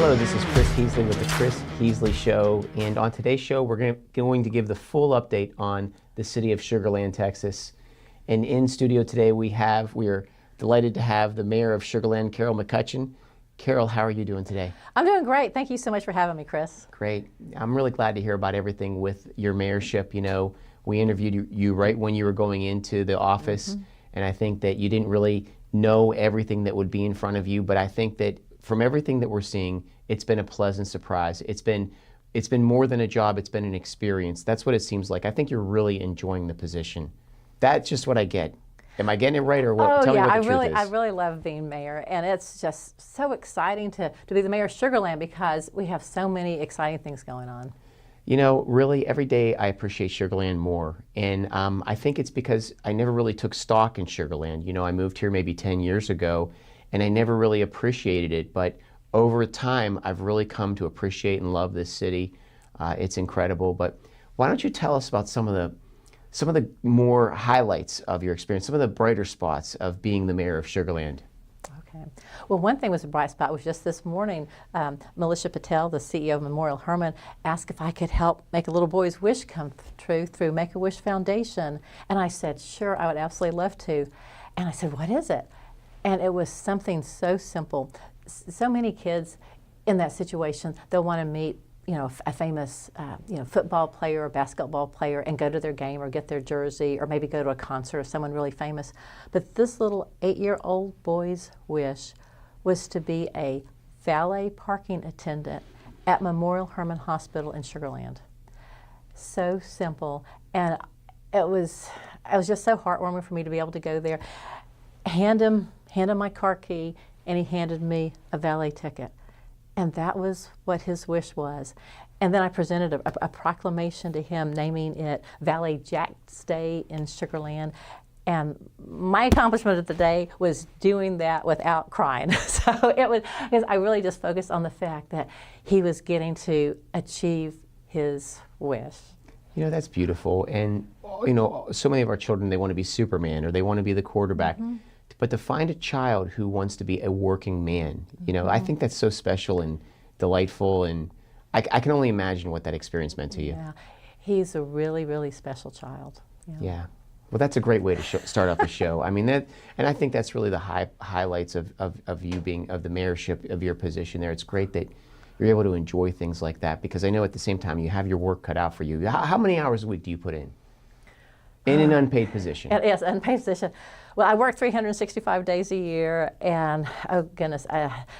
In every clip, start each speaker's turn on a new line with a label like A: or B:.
A: Hello, this is Chris Heasley with the Chris Heasley Show, and on today's show we're going to give the full update on the city of Sugar Land, Texas. And in studio today we are delighted to have the mayor of Sugar Land, Carol McCutcheon. Carol, how are you doing today?
B: I'm doing great. Thank you so much for having me, Chris.
A: Great. I'm really glad to hear about everything with your mayorship. You know, we interviewed you right when you were going into the office, and I think that you didn't really know everything that would be in front of you, but I think that from everything that we're seeing, it's been a pleasant surprise. It's been more than a job, it's been an experience. That's what it seems like. I think you're really enjoying the position. That's just what I get. Am I getting it right, or what?
B: Oh,
A: Tell me
B: yeah,
A: what the truth is.
B: I really love being mayor, and it's just so exciting to be the mayor of Sugar Land because we have so many exciting things going on.
A: You know, really, every day I appreciate Sugar Land more. And I think it's because I never really took stock in Sugar Land. You know, I moved here maybe 10 years ago, and I never really appreciated it. But over time, I've really come to appreciate and love this city. It's incredible. But why don't you tell us about some of the more highlights of your experience, some of the brighter spots of being the mayor of Sugar Land?
B: Okay. Well, one thing was a bright spot was just this morning, Melissa Patel, the CEO of Memorial Hermann, asked if I could help make a little boy's wish come true through Make-A-Wish Foundation. And I said, sure, I would absolutely love to. And I said, what is it? And it was something so simple. So many kids in that situation, they'll want to meet, you know, a famous, football player or basketball player and go to their game or get their jersey or maybe go to a concert of someone really famous. But this little 8-year-old boy's wish was to be a valet parking attendant at Memorial Hermann Hospital in Sugar Land. So simple, and it was just so heartwarming for me to be able to go there, hand him my car key, and he handed me a valet ticket. And that was what his wish was. And then I presented a proclamation to him naming it Valet Jack's Day in Sugar Land. And my accomplishment of the day was doing that without crying. So it was, because I really just focused on the fact that he was getting to achieve his wish.
A: You know, that's beautiful. And, you know, so many of our children, they want to be Superman or they want to be the quarterback. But to find a child who wants to be a working man, you know, I think that's so special and delightful, and I can only imagine what that experience meant to you.
B: Yeah, he's a really, really special child.
A: Yeah. Well, that's a great way to start off the show. I mean, and I think that's really the highlights of you being, of the mayorship, of your position there. It's great that you're able to enjoy things like that, because I know at the same time you have your work cut out for you. How many hours a week do you put in an unpaid position?
B: Yes, unpaid position. Well, I work 365 days a year, and oh goodness,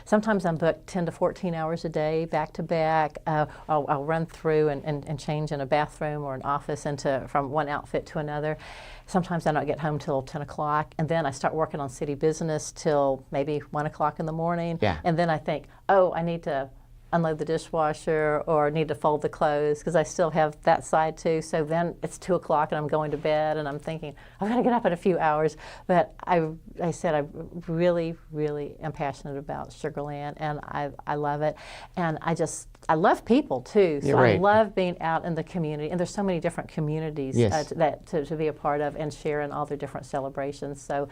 B: sometimes I'm booked 10 to 14 hours a day, back to back. I'll run through and change in a bathroom or an office from one outfit to another. Sometimes I don't get home till 10 o'clock, and then I start working on city business till maybe 1 o'clock in the morning.
A: Yeah.
B: And then I think, oh, I need to unload the dishwasher or need to fold the clothes, because I still have that side too. So then it's 2 o'clock and I'm going to bed, and I'm thinking, I've got to get up in a few hours. But I said I really, really am passionate about Sugar Land, and I love it. And I love people too. So
A: right.
B: I love being out in the community, and there's so many different communities to be a part of and share in all their different celebrations. So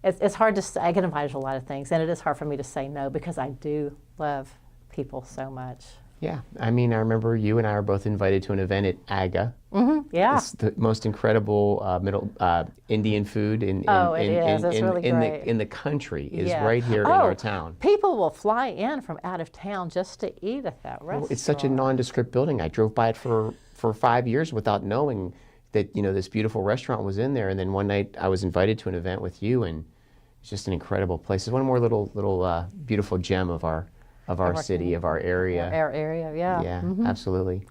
B: it's hard to say. I get invited to a lot of things, and it is hard for me to say no, because I do love people so much.
A: Yeah, I mean, I remember you and I were both invited to an event at AGA.
B: Yeah.
A: It's the most incredible Indian food in the country is right here in our town.
B: People will fly in from out of town just to eat at that restaurant.
A: Well, it's such a nondescript building. I drove by it for 5 years without knowing that, you know, this beautiful restaurant was in there. And then one night I was invited to an event with you, and it's just an incredible place. It's one more little beautiful gem of our city, of our area.
B: Our area, yeah.
A: Yeah, absolutely.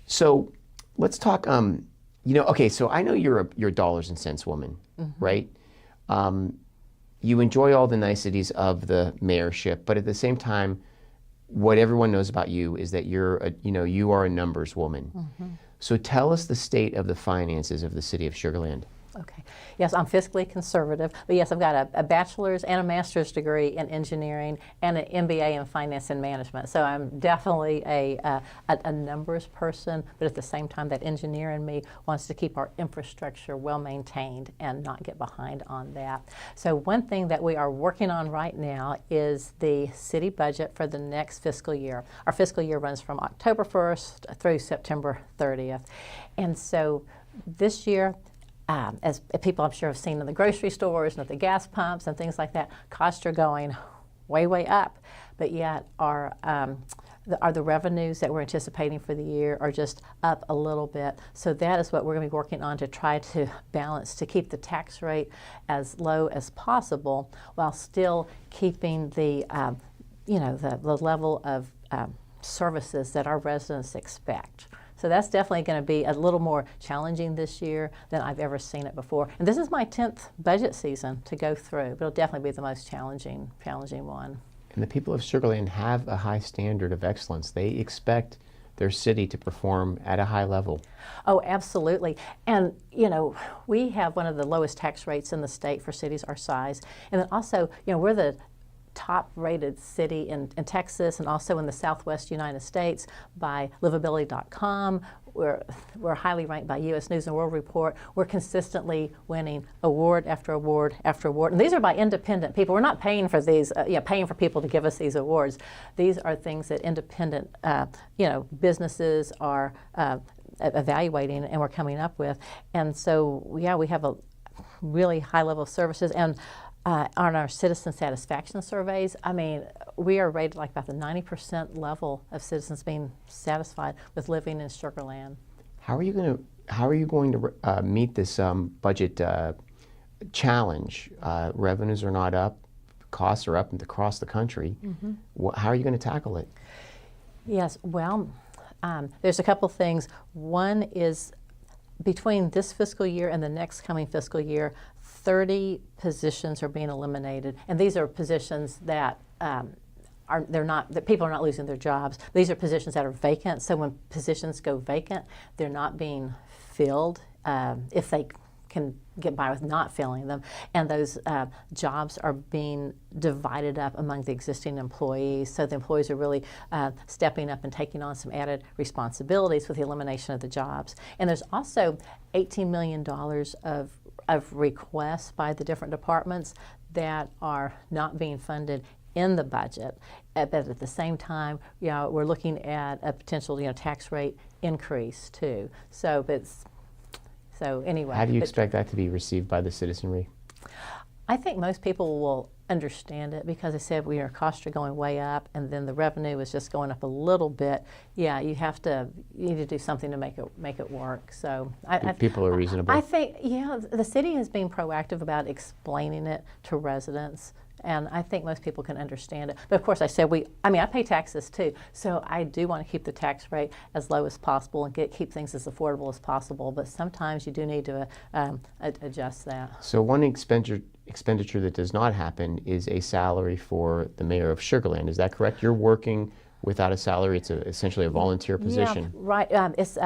A: So let's talk, okay, so I know you're a dollars and cents woman, right? You enjoy all the niceties of the mayorship, but at the same time, what everyone knows about you is that you are a numbers woman. So tell us the state of the finances of the city of Sugar Land.
B: Okay. Yes, I'm fiscally conservative, but yes, I've got a bachelor's and a master's degree in engineering and an MBA in finance and management. So I'm definitely a numbers person, but at the same time, that engineer in me wants to keep our infrastructure well maintained and not get behind on that. So one thing that we are working on right now is the city budget for the next fiscal year. Our fiscal year runs from October 1st through September 30th. And so this year, as people I'm sure have seen in the grocery stores and at the gas pumps and things like that, costs are going way, way up. But yet the revenues that we're anticipating for the year are just up a little bit. So that is what we're going to be working on to try to balance, to keep the tax rate as low as possible while still keeping the level of services that our residents expect. So that's definitely going to be a little more challenging this year than I've ever seen it before. And this is my 10th budget season to go through, but it'll definitely be the most challenging one.
A: And the people of Sugar Land have a high standard of excellence. They expect their city to perform at a high level.
B: Oh, absolutely. And, we have one of the lowest tax rates in the state for cities our size. And then also, we're the top-rated city in Texas and also in the Southwest United States by livability.com. We're highly ranked by U.S. News and World Report. We're consistently winning award after award after award. And these are by independent people. We're not paying for these, paying for people to give us these awards. These are things that independent, businesses are evaluating and we're coming up with. And so, we have a really high level of services. And on our citizen satisfaction surveys, we are rated like about the 90% level of citizens being satisfied with living in Sugar Land.
A: How are you going to meet this budget challenge? Revenues are not up, costs are up across the country. Mm-hmm. How are you going to tackle it?
B: Yes, well, there's a couple things. One is between this fiscal year and the next coming fiscal year, 30 positions are being eliminated, and these are positions that that people are not losing their jobs. These are positions that are vacant. So when positions go vacant, they're not being filled if they can get by with not filling them, and those jobs are being divided up among the existing employees. So the employees are really stepping up and taking on some added responsibilities with the elimination of the jobs. And there's also $18 million of requests by the different departments that are not being funded in the budget. But at the same time, we're looking at a potential tax rate increase too. So anyway.
A: How do you expect that to be received by the citizenry?
B: I think most people will understand it because I said our costs are going way up, and then the revenue is just going up a little bit. Yeah, you need to do something to make it work. So
A: people are reasonable.
B: I think the city has been proactive about explaining it to residents. And I think most people can understand it. But of course, I said I pay taxes too. So I do want to keep the tax rate as low as possible and keep things as affordable as possible. But sometimes you do need to adjust that.
A: So one expenditure that does not happen is a salary for the mayor of Sugar Land. Is that correct? You're working without a salary. It's essentially a volunteer position.
B: Yeah, right. It's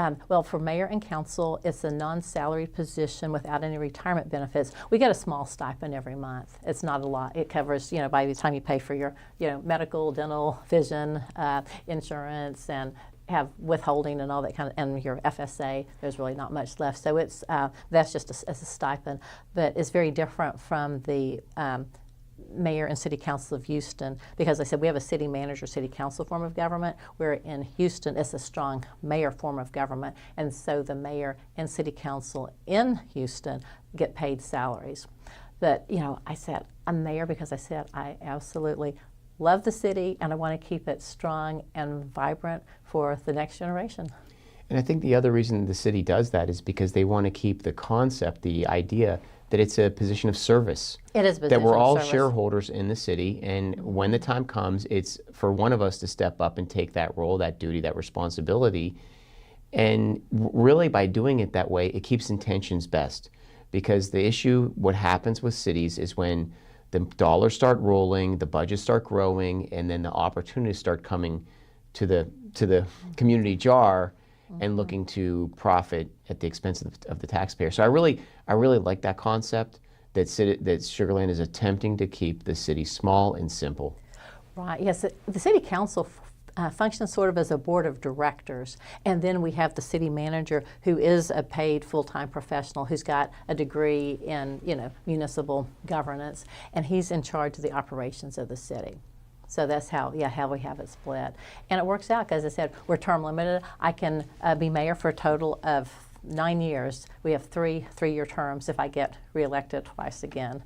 B: for mayor and council, it's a non-salaried position without any retirement benefits. We get a small stipend every month. It's not a lot. It covers, by the time you pay for your, medical, dental, vision, insurance, and have withholding and all that kind of, and your FSA, there's really not much left. So it's that's just as a stipend, but it's very different from the mayor and city council of Houston, because I said we have a city manager, city council form of government, where in Houston it's a strong mayor form of government, and so the mayor and city council in Houston get paid salaries. But I said I'm mayor because I said I absolutely love the city and I want to keep it strong and vibrant for the next generation.
A: And I think the other reason the city does that is because they want to keep the concept, the idea that it's a position of service.
B: It is a position
A: that we're all
B: of service.
A: shareholders in the city, and when the time comes, it's for one of us to step up and take that role, that duty, that responsibility. And really by doing it that way, it keeps intentions best. Because the issue, what happens with cities is when the dollars start rolling, the budgets start growing, and then the opportunities start coming to the community jar, and looking to profit at the expense of the taxpayer. So I really like that concept that Sugar Land is attempting to keep the city small and simple.
B: Right, yes, the city council functions sort of as a board of directors, and then we have the city manager, who is a paid full-time professional who's got a degree in, municipal governance, and he's in charge of the operations of the city. So that's how we have it split, and it works out because, as I said, we're term limited. I can be mayor for a total of 9 years. We have three-year terms if I get reelected twice again.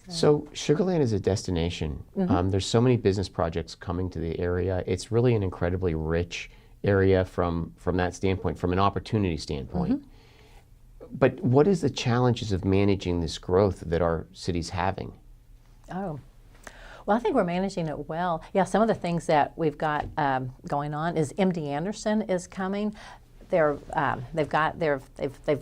A: So Sugar Land is a destination. There's so many business projects coming to the area. It's really an incredibly rich area from that standpoint, from an opportunity standpoint. But what is the challenges of managing this growth that our city's having?
B: Oh. Well, I think we're managing it well. Yeah, some of the things that we've got going on is MD Anderson is coming. They've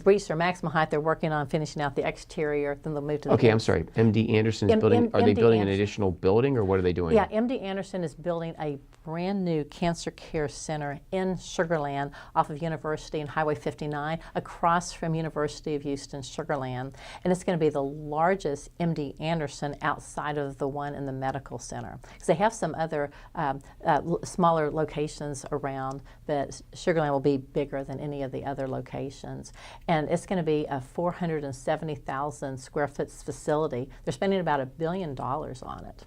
B: reached their maximum height. They're working on finishing out the exterior. Then they'll move to the
A: Okay, I'm sorry. MD Anderson is building. Are they building an additional building, or what are they doing?
B: Yeah, MD Anderson is building a brand new cancer care center in Sugar Land off of University and Highway 59, across from University of Houston Sugar Land, and it's going to be the largest MD Anderson outside of the one in the medical center. Because they have some other smaller locations around, but Sugar Land will be bigger than any of the other locations. And it's going to be a 470,000 square foot facility. They're spending about $1 billion on it.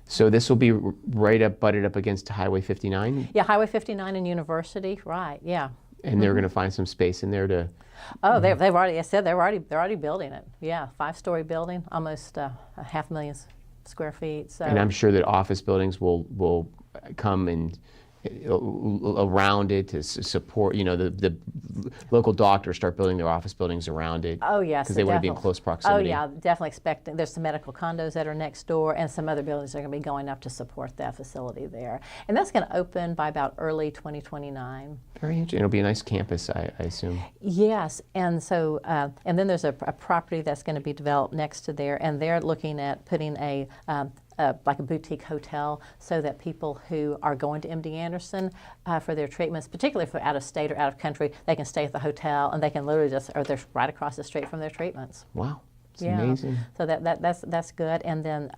A: So this will be butted up against Highway 59?
B: Yeah, Highway 59 and University, right, yeah.
A: And they're going to find some space in there to...
B: Oh, they've already, I said they're already building it. Yeah, 5-story building, almost 500,000 square feet. So.
A: And I'm sure that office buildings will come and around it to support, the local doctors start building their office buildings around it.
B: Oh, yes.
A: Because they want to be in close proximity.
B: Oh, yeah, definitely expecting. There's some medical condos that are next door, and some other buildings that are going to be going up to support that facility there. And that's going to open by about early 2029.
A: Very interesting. It'll be a nice campus, I assume.
B: Yes, and so, and then there's a property that's going to be developed next to there, and they're looking at putting like a boutique hotel, so that people who are going to MD Anderson for their treatments, particularly for out of state or out of country, they can stay at the hotel and they can literally they're right across the street from their treatments.
A: Wow, it's amazing.
B: So that's good. And then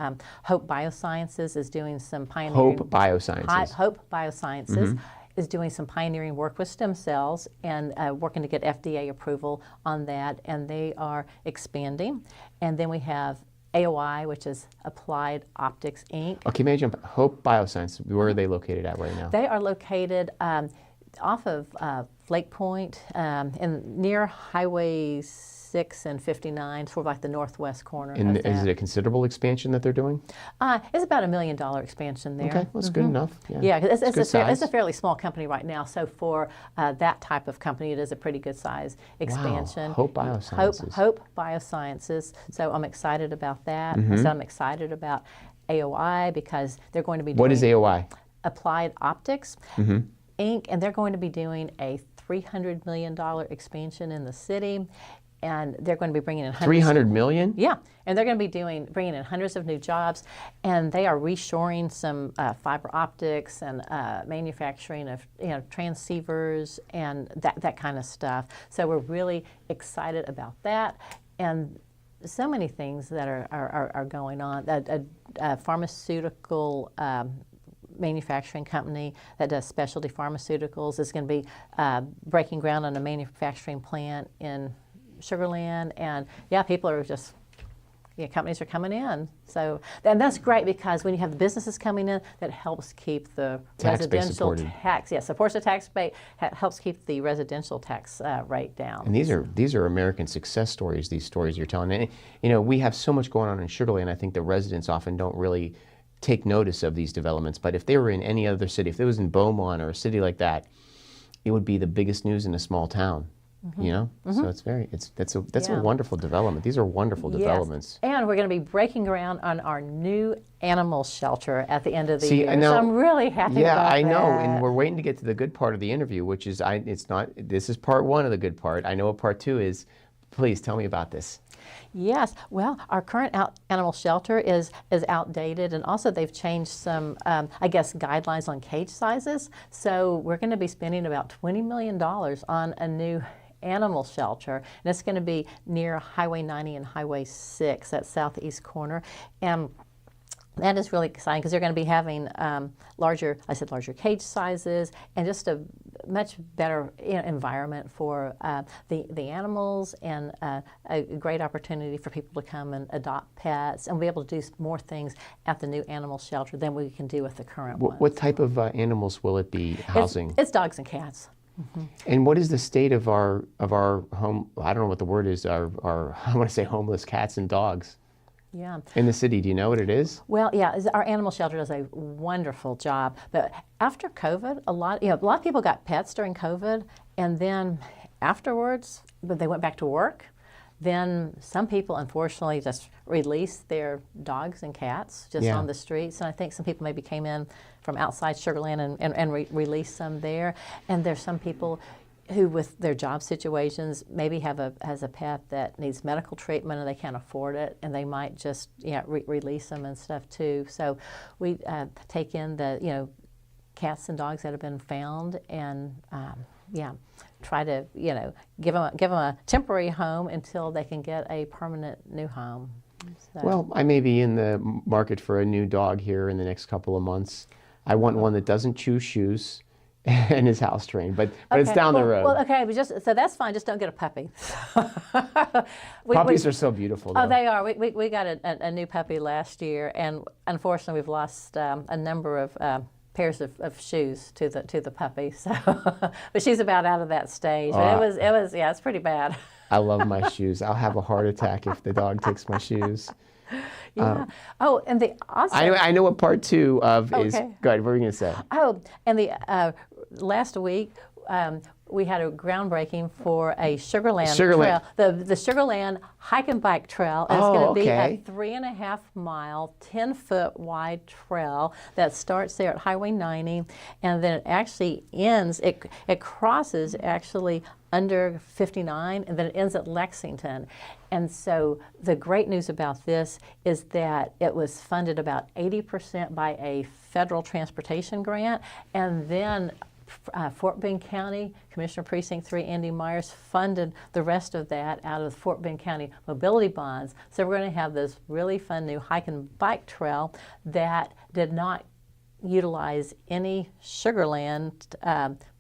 B: Hope Biosciences is doing some pioneering.
A: Hope Biosciences.
B: Hope Biosciences is doing some pioneering work with stem cells and working to get FDA approval on that, and they are expanding. And then we have AOI, which is Applied Optics, Inc.
A: Okay, may I jump? Hope Bioscience, where are they located at right now?
B: They are located off of Lake Point, near Highway 6 and 59, sort of like the northwest corner.
A: And is it a considerable expansion that they're doing?
B: It's about $1 million expansion there.
A: Okay, well, that's good enough.
B: Yeah, it's a fairly small company right now, so for that type of company, it is a pretty good size expansion.
A: Wow. Hope Biosciences.
B: Hope Biosciences. So I'm excited about that. So I'm excited about AOI because they're going to be doing...
A: What is AOI?
B: Applied Optics, Inc., and they're going to be doing a $300 million expansion in the city. And they're going to be bringing in hundreds.
A: $300 million?
B: Yeah, and they're going to be bringing in hundreds of new jobs, and they are reshoring some fiber optics and manufacturing of transceivers and that kind of stuff. So we're really excited about that, and so many things that are going on. A pharmaceutical manufacturing company that does specialty pharmaceuticals is going to be breaking ground on a manufacturing plant in Sugar Land, and people are just, companies are coming in. So, and that's great because when you have the businesses coming in, that helps keep the residential tax, supports the tax base, helps keep the residential tax rate down.
A: And these are American success stories. These stories you're telling, and we have so much going on in Sugar Land. I think the residents often don't really take notice of these developments. But if they were in any other city, if it was in Beaumont or a city like that, it would be the biggest news in a small town. So that's a wonderful development. These are wonderful developments.
B: And we're going to be breaking ground on our new animal shelter at the end of the year. So I'm really happy about that.
A: Yeah, I know, and we're waiting to get to the good part of the interview, which is this is part one of the good part. I know what part two is. Please tell me about this.
B: Yes, well, our current animal shelter is outdated, and also they've changed some, I guess, guidelines on cage sizes. So we're going to be spending about $20 million on a new animal shelter, and it's going to be near Highway 90 and Highway 6, that southeast corner. And that is really exciting because they're going to be having larger cage sizes and just a much better environment for the animals, and a great opportunity for people to come and adopt pets and be able to do more things at the new animal shelter than we can do with the current one.
A: What type of animals will it be housing?
B: It's dogs and cats. Mm-hmm.
A: And what is the state of our home? I don't know what the word is. Our I want to say homeless cats and dogs.
B: Yeah.
A: In the city, do you know what it is?
B: Well, yeah, our animal shelter does a wonderful job. But after COVID, a lot of people got pets during COVID, and then afterwards, when they went back to work, then some people unfortunately just released their dogs and cats just on the streets. And I think some people maybe came in from outside Sugar Land and released them there. And there's some people who, with their job situations, maybe has a pet that needs medical treatment and they can't afford it, and they might just release them and stuff too. So we take in the cats and dogs that have been found, and try to give them a temporary home until they can get a permanent new home. So.
A: Well, I may be in the market for a new dog here in the next couple of months. I want one that doesn't chew shoes and is house trained, but it's down the road.
B: Well, okay, but so that's fine. Just don't get a puppy.
A: Puppies are so beautiful, though.
B: Oh, they are. We got a new puppy last year, and unfortunately, we've lost a number of pairs of shoes to the puppy. So, but she's about out of that stage. But it's pretty bad.
A: I love my shoes. I'll have a heart attack if the dog takes my shoes.
B: Yeah. And the awesome.
A: I know what part two of is.
B: Okay.
A: Go ahead. What were you going to say?
B: Oh, and the last week we had a groundbreaking for a Sugar Land trail. The Sugar Land hike and bike trail. And it's going to be a 3.5 mile, 10-foot wide trail that starts there at Highway 90, and then it actually ends. It crosses actually under 59, and then it ends at Lexington. And so the great news about this is that it was funded about 80% by a federal transportation grant, and then Fort Bend County, Commissioner Precinct 3 Andy Myers funded the rest of that out of the Fort Bend County mobility bonds. So we're going to have this really fun new hike and bike trail that did not utilize any Sugar Land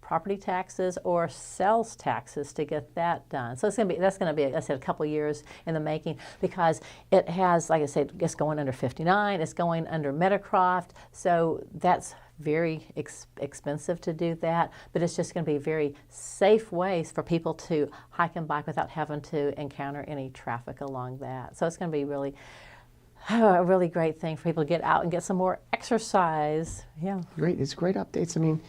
B: property taxes or sales taxes to get that done. So that's going to be, I said, a couple years in the making, because it has, like I said, it's going under 59, it's going under Meadowcroft, so that's very expensive to do that, but it's just going to be very safe ways for people to hike and bike without having to encounter any traffic along that. So it's going to be really a really great thing for people to get out and get some more exercise. Yeah.
A: Great. It's great updates. I mean,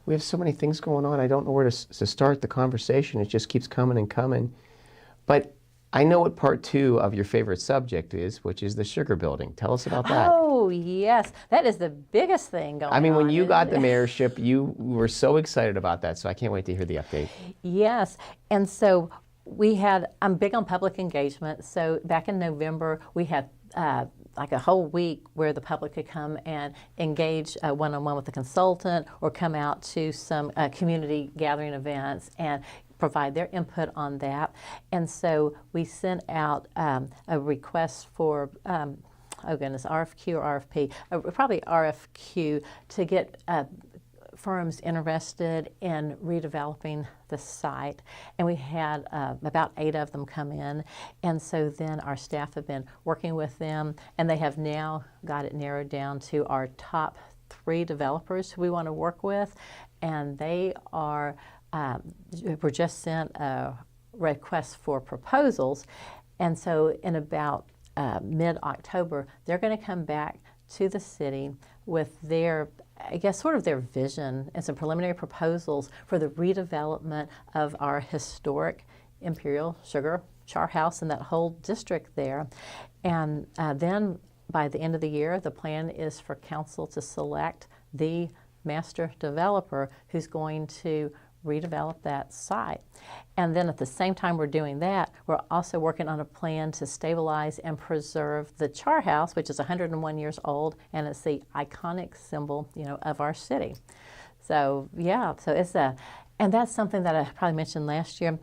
A: we have so many things going on. I don't know where to start the conversation. It just keeps coming and coming. But I know what part two of your favorite subject is, which is the sugar building. Tell us about that.
B: Oh, yes. That is the biggest thing going on.
A: I mean, when you got the mayorship, you were so excited about that, so I can't wait to hear the update.
B: Yes. And so I'm big on public engagement. So back in November, we had like a whole week where the public could come and engage one-on-one with the consultant, or come out to some community gathering events and provide their input on that. And so we sent out a request for, RFQ or RFP, probably RFQ, to get firms interested in redeveloping the site. And we had about 8 of them come in. And so then our staff have been working with them, and they have now got it narrowed down to our top 3 developers who we want to work with. And they were just sent a request for proposals. And so in about mid-October, they're going to come back to the city with their, I guess, sort of their vision and some preliminary proposals for the redevelopment of our historic Imperial Sugar Char House and that whole district there. And then by the end of the year, the plan is for council to select the master developer who's going to redevelop that site. And then at the same time we're doing that, we're also working on a plan to stabilize and preserve the Char House, which is 101 years old, and it's the iconic symbol, of our city. So yeah, so and that's something that I probably mentioned last year.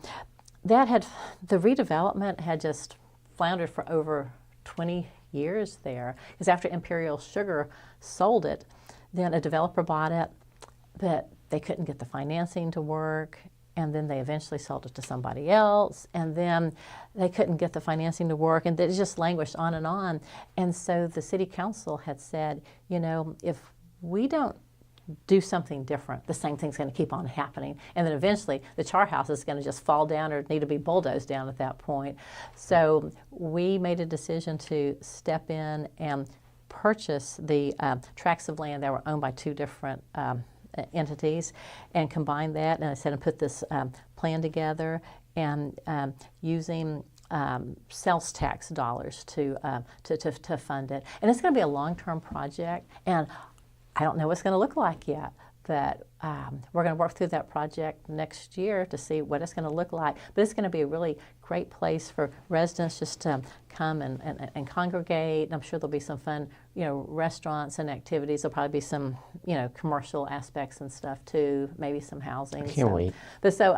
B: The redevelopment had just floundered for over 20 years there, because after Imperial Sugar sold it, then a developer bought it, but they couldn't get the financing to work, and then they eventually sold it to somebody else, and then they couldn't get the financing to work, and it just languished on. And so the city council had said, if we don't do something different, the same thing's going to keep on happening, and then eventually the Char House is going to just fall down or need to be bulldozed down at that point. So we made a decision to step in and purchase the tracts of land that were owned by two different entities, and combine that, and I said, and put this plan together, and using sales tax dollars to fund it. And it's going to be a long-term project, and I don't know what it's going to look like yet, but we're going to work through that project next year to see what it's going to look like. But it's going to be a really great place for residents just to come and congregate. And I'm sure there'll be some fun, restaurants and activities. There'll probably be some, commercial aspects and stuff too, maybe some housing.
A: I can't wait.
B: But so,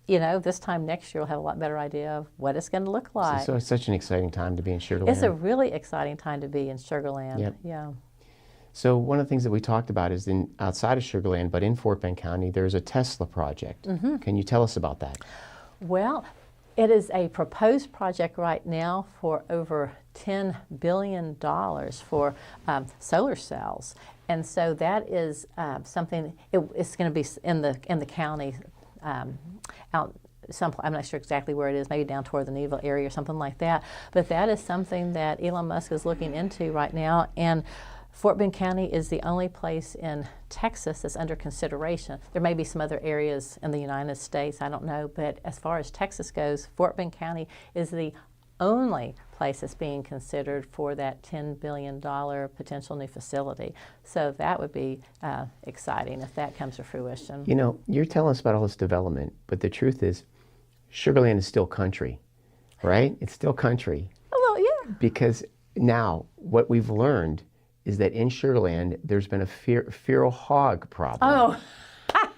B: this time next year we'll have a lot better idea of what it's going to look like.
A: So it's such an exciting time to be in Sugar Land.
B: It's a really exciting time to be in Sugar Land.
A: Yep.
B: Yeah.
A: So one of the things that we talked about is outside of Sugar Land, but in Fort Bend County, there's a Tesla project. Mm-hmm. Can you tell us about that?
B: Well, it is a proposed project right now for over $10 billion for solar cells. And so that is something, it's going to be in the county out. I'm not sure exactly where it is, maybe down toward the Neville area or something like that. But that is something that Elon Musk is looking into right now. And Fort Bend County is the only place in Texas that's under consideration. There may be some other areas in the United States, I don't know, but as far as Texas goes, Fort Bend County is the only place that's being considered for that $10 billion potential new facility. So that would be exciting if that comes to fruition.
A: You're telling us about all this development, but the truth is, Sugar Land is still country, right? It's still country.
B: Oh, well, yeah.
A: Because now what we've learned is that in Sugar Land, there's been a feral hog problem.
B: Oh.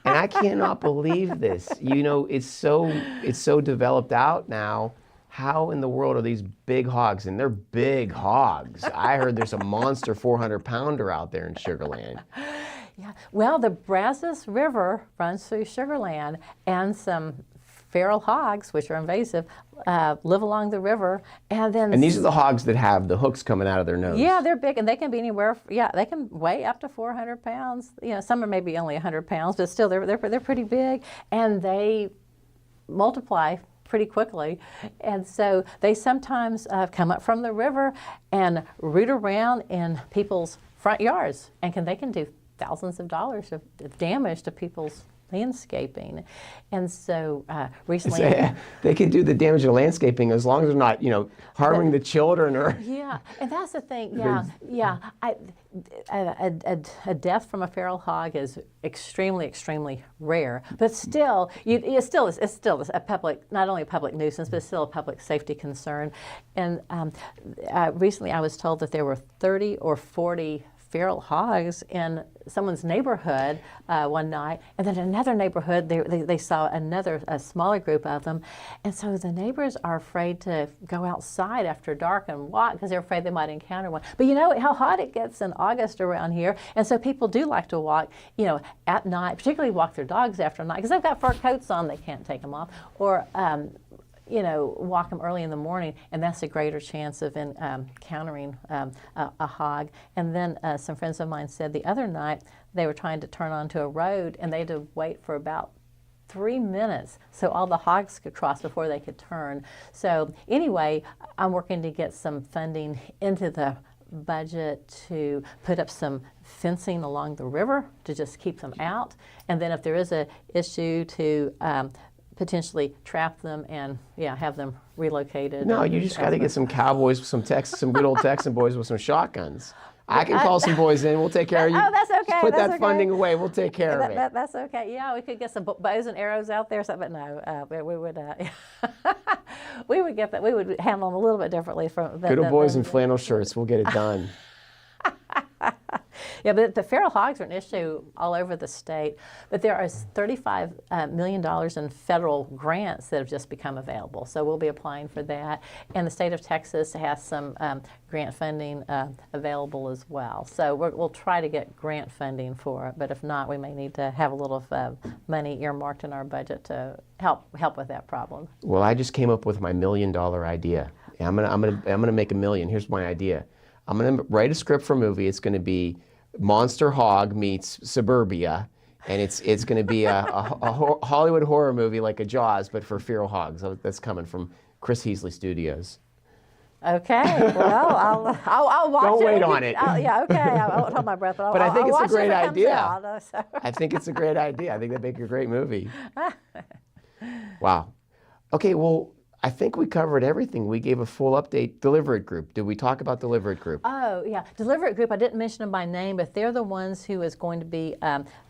A: And I cannot believe this. It's so developed out now. How in the world are these big hogs? And they're big hogs. I heard there's a monster 400-pounder out there in Sugar Land.
B: Yeah. Well, the Brazos River runs through Sugar Land, and some feral hogs, which are invasive, live along the river. And
A: these are the hogs that have the hooks coming out of their nose.
B: Yeah, they're big, and they can be anywhere. Yeah, they can weigh up to 400 pounds. Some are maybe only 100 pounds, but still, they're pretty big, and they multiply pretty quickly. And so they sometimes come up from the river and root around in people's front yards, and they can do thousands of dollars of damage to people's landscaping. And so recently...
A: they can do the damage to landscaping as long as they're not, harming the children or...
B: Yeah, and that's the thing, yeah. A death from a feral hog is extremely, extremely rare. But still, it's still a public, not only a public nuisance, but it's still a public safety concern. And recently I was told that there were 30 or 40 feral hogs in someone's neighborhood one night, and then another neighborhood they saw a smaller group of them, and so the neighbors are afraid to go outside after dark and walk because they're afraid they might encounter one. But you know how hot it gets in August around here, and so people do like to walk, at night, particularly walk their dogs after night because they've got fur coats on, they can't take them off, or walk them early in the morning, and that's a greater chance of encountering a hog. And then some friends of mine said the other night they were trying to turn onto a road, and they had to wait for about 3 minutes so all the hogs could cross before they could turn. So anyway, I'm working to get some funding into the budget to put up some fencing along the river to just keep them out. And then if there is an issue to potentially trap them and have them relocated.
A: No, you just got to get some cowboys, some good old Texan boys with some shotguns. I can call some boys in. We'll take care of you.
B: Oh, that's okay.
A: Just put
B: that's
A: that
B: okay.
A: funding away. We'll take care of it.
B: That's okay. Yeah, we could get some bows and arrows out there, but no, we would we would get that. We would handle them a little bit differently from
A: Good old boys in flannel shirts. We'll get it done.
B: Yeah, but the feral hogs are an issue all over the state. But there is $35 million in federal grants that have just become available. So we'll be applying for that. And the state of Texas has some grant funding available as well. So we'll try to get grant funding for it. But if not, we may need to have a little money earmarked in our budget to help with that problem.
A: Well, I just came up with my $1 million idea. I'm gonna make $1 million. Here's my idea. I'm gonna write a script for a movie. It's gonna be Monster Hog meets Suburbia, and it's going to be a Hollywood horror movie like a Jaws, but for feral hogs. That's coming from Chris Heasley Studios.
B: Okay, well, I'll watch it.
A: Don't wait on it.
B: Yeah, okay. I won't hold my breath, but
A: I think it's a great idea.
B: Out, so.
A: I think it's a great idea. I think that'd make a great movie. Wow. Okay, well, I think we covered everything. We gave a full update. Deliver It Group. Did we talk about Deliver It Group?
B: Oh, yeah. Deliver It Group, I didn't mention them by name, but they're the ones who is going to be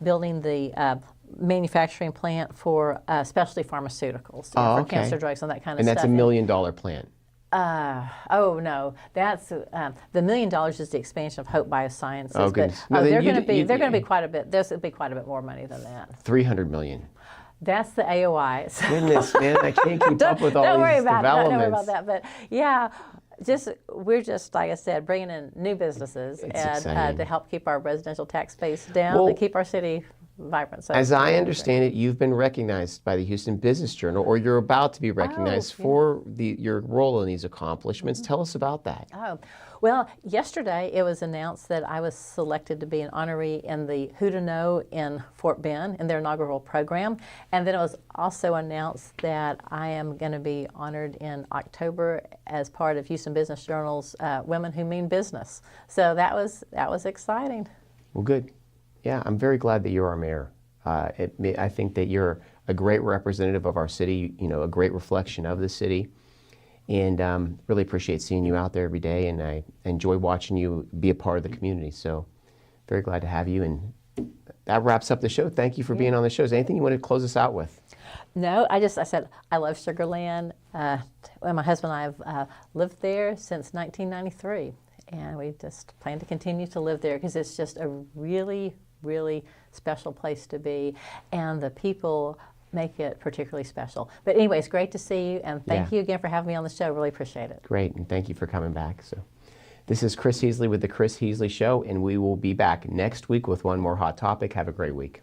B: building the manufacturing plant for specialty pharmaceuticals, for cancer drugs and that kind of stuff.
A: And that's $1 million plant.
B: Oh no, that's the $1 million is the expansion of Hope Biosciences.
A: Oh, goodness.
B: But they're going to be quite a bit. There's going to be quite a bit more money than that.
A: $300 million.
B: That's the AOI.
A: Goodness, man, I can't keep up with all these developments.
B: Don't worry about that. But yeah, we're just, like I said, bringing in new businesses and to help keep our residential tax base down, to keep our city vibrant. So
A: as I understand it, you've been recognized by the Houston Business Journal, or you're about to be recognized for your role in these accomplishments. Tell us about that.
B: Oh, well, yesterday it was announced that I was selected to be an honoree in the Who to Know in Fort Bend in their inaugural program. And then it was also announced that I am going to be honored in October as part of Houston Business Journal's Women Who Mean Business. So that was exciting.
A: Well, good. Yeah, I'm very glad that you're our mayor. I think that you're a great representative of our city, a great reflection of the city. And really appreciate seeing you out there every day, and I enjoy watching you be a part of the community. So very glad to have you, and that wraps up the show. Thank you for being on the show. Is there anything you want to close us out with?
B: No, I said I love Sugar Land. My husband and I have lived there since 1993, and we just plan to continue to live there because it's just a really, really special place to be, and the people make it particularly special. But anyways, great to see you, and thank you again for having me on the show. Really appreciate it.
A: Great, and thank you for coming back. So, this is Chris Heasley with The Chris Heasley Show, and we will be back next week with one more hot topic. Have a great week.